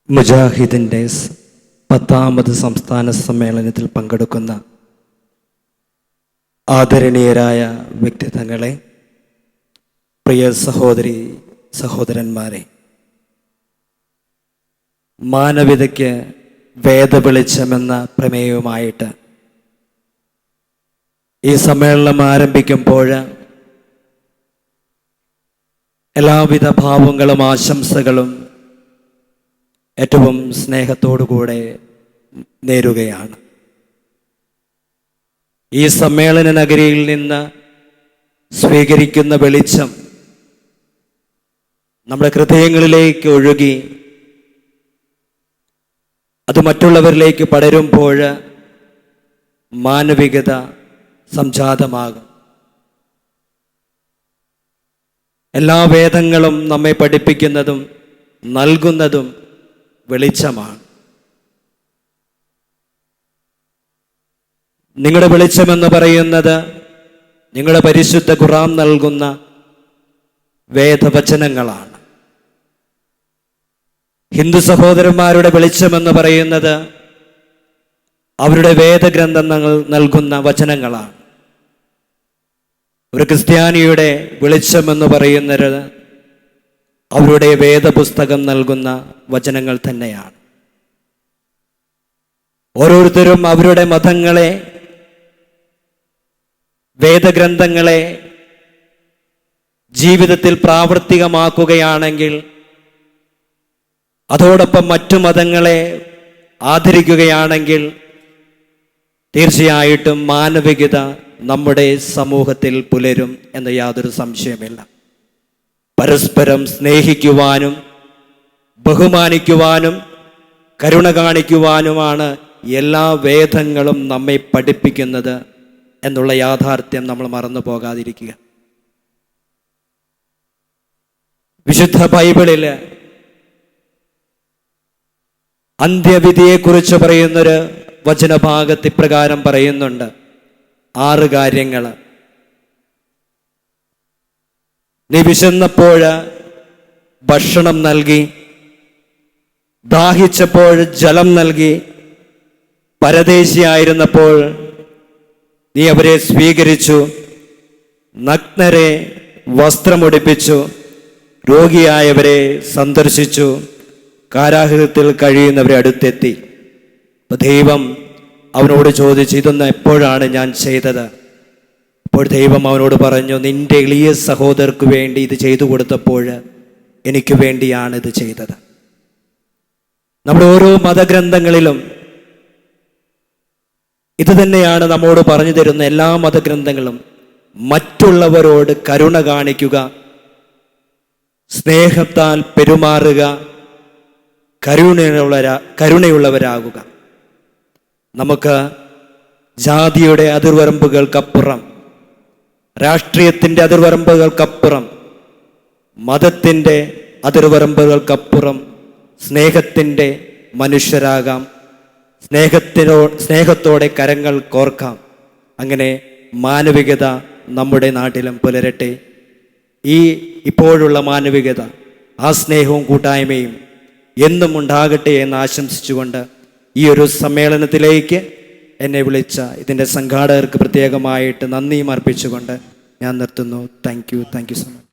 മുജാഹിദിൻ്റെ 10ാമത് സംസ്ഥാന സമ്മേളനത്തിൽ പങ്കെടുക്കുന്ന ആദരണീയരായ വ്യക്തിത്വങ്ങളെ, പ്രിയ സഹോദരി സഹോദരന്മാരെ, മാനവികതയ്ക്ക് വേദവെളിച്ചമെന്ന പ്രമേയവുമായിട്ട് ഈ സമ്മേളനം ആരംഭിക്കുമ്പോൾ എല്ലാവിധ ഭാവങ്ങളും ആശംസകളും ഏറ്റവും സ്നേഹത്തോടുകൂടെ നേരുകയാണ്. ഈ സമ്മേളന നഗരിയിൽ നിന്ന് സ്വീകരിക്കുന്ന വെളിച്ചം നമ്മുടെ ഹൃദയങ്ങളിലേക്ക് ഒഴുകി അത് മറ്റുള്ളവരിലേക്ക് പടരുമ്പോൾ മാനവികത സംജാതമാകും. എല്ലാ വേദങ്ങളും നമ്മെ പഠിപ്പിക്കുന്നതും നൽകുന്നതും വെളിച്ചമാണ്. നിങ്ങളുടെ വെളിച്ചമെന്ന് പറയുന്നത് നിങ്ങളുടെ പരിശുദ്ധ ഖുർആൻ നൽകുന്ന വേദവചനങ്ങളാണ്. ഹിന്ദു സഹോദരന്മാരുടെ വെളിച്ചമെന്ന് പറയുന്നത് അവരുടെ വേദഗ്രന്ഥങ്ങൾ നൽകുന്ന വചനങ്ങളാണ്. ഒരു ക്രിസ്ത്യാനിയുടെ വെളിച്ചമെന്ന് പറയുന്നത് അവരുടെ വേദപുസ്തകം നൽകുന്ന വചനങ്ങൾ തന്നെയാണ്. ഓരോരുത്തരും അവരുടെ മതങ്ങളെ, വേദഗ്രന്ഥങ്ങളെ ജീവിതത്തിൽ പ്രാവർത്തികമാക്കുകയാണെങ്കിൽ, അതോടൊപ്പം മറ്റു മതങ്ങളെ ആദരിക്കുകയാണെങ്കിൽ, തീർച്ചയായിട്ടും മാനവികത നമ്മുടെ സമൂഹത്തിൽ പുലരും എന്ന് യാതൊരു സംശയമില്ല. പരസ്പരം സ്നേഹിക്കുവാനും ബഹുമാനിക്കുവാനും കരുണ കാണിക്കുവാനുമാണ് എല്ലാ വേദങ്ങളും നമ്മെ പഠിപ്പിക്കുന്നത് എന്നുള്ള യാഥാർത്ഥ്യം നമ്മൾ മറന്നു പോകാതിരിക്കുക. വിശുദ്ധ ബൈബിളിൽ അന്ത്യവിധിയെക്കുറിച്ച് പറയുന്നൊരു വചനഭാഗത്ത് ഇപ്രകാരം പറയുന്നുണ്ട്: 6 കാര്യങ്ങൾ. നീ വിശന്നപ്പോൾ ഭക്ഷണം നൽകി, ദാഹിച്ചപ്പോൾ ജലം നൽകി, പരദേശിയായിരുന്നപ്പോൾ നീ അവരെ സ്വീകരിച്ചു, നഗ്നരെ വസ്ത്രമുടിപ്പിച്ചു, രോഗിയായവരെ സന്ദർശിച്ചു, കാരാഗൃഹത്തിൽ കഴിയുന്നവരെ അടുത്തെത്തി. ദൈവം അവനോട് ചോദിച്ചു, ഇതൊന്ന് എപ്പോഴാണ് ഞാൻ ചെയ്തത്? അപ്പോൾ ദൈവം അവനോട് പറഞ്ഞു, നിന്റെ എളിയ സഹോദരർക്ക് വേണ്ടി ഇത് ചെയ്തു കൊടുത്തപ്പോൾ എനിക്ക് വേണ്ടിയാണ് ഇത് ചെയ്തത്. നമ്മുടെ ഓരോ മതഗ്രന്ഥങ്ങളിലും ഇത് തന്നെയാണ് നമ്മോട് പറഞ്ഞു തരുന്ന എല്ലാ മതഗ്രന്ഥങ്ങളും. മറ്റുള്ളവരോട് കരുണ കാണിക്കുക, സ്നേഹത്താൽ പെരുമാറുക, കരുണയുള്ളവരാകുക. നമുക്ക് ജാതിയുടെ അതിർവരമ്പുകൾക്കപ്പുറം, രാഷ്ട്രീയത്തിൻ്റെ അതിർവരമ്പുകൾക്കപ്പുറം, മതത്തിൻ്റെ അതിർവരമ്പുകൾക്കപ്പുറം സ്നേഹത്തിൻ്റെ മനുഷ്യരാകാം. സ്നേഹത്തോടെ കരങ്ങൾ കോർക്കാം. അങ്ങനെ മാനവികത നമ്മുടെ നാട്ടിലും പുലരട്ടെ. ഇപ്പോഴുള്ള മാനവികത, ആ സ്നേഹവും കൂട്ടായ്മയും എന്നും ഉണ്ടാകട്ടെ എന്ന് ആശംസിച്ചുകൊണ്ട് ഈ ഒരു സമ്മേളനത്തിലേക്ക് എന്നെ വിളിച്ച ഇതിൻ്റെ സംഘാടകർക്ക് പ്രത്യേകമായിട്ട് നന്ദിയും അർപ്പിച്ചുകൊണ്ട് ഞാൻ നിർത്തുന്നു. Thank you so much.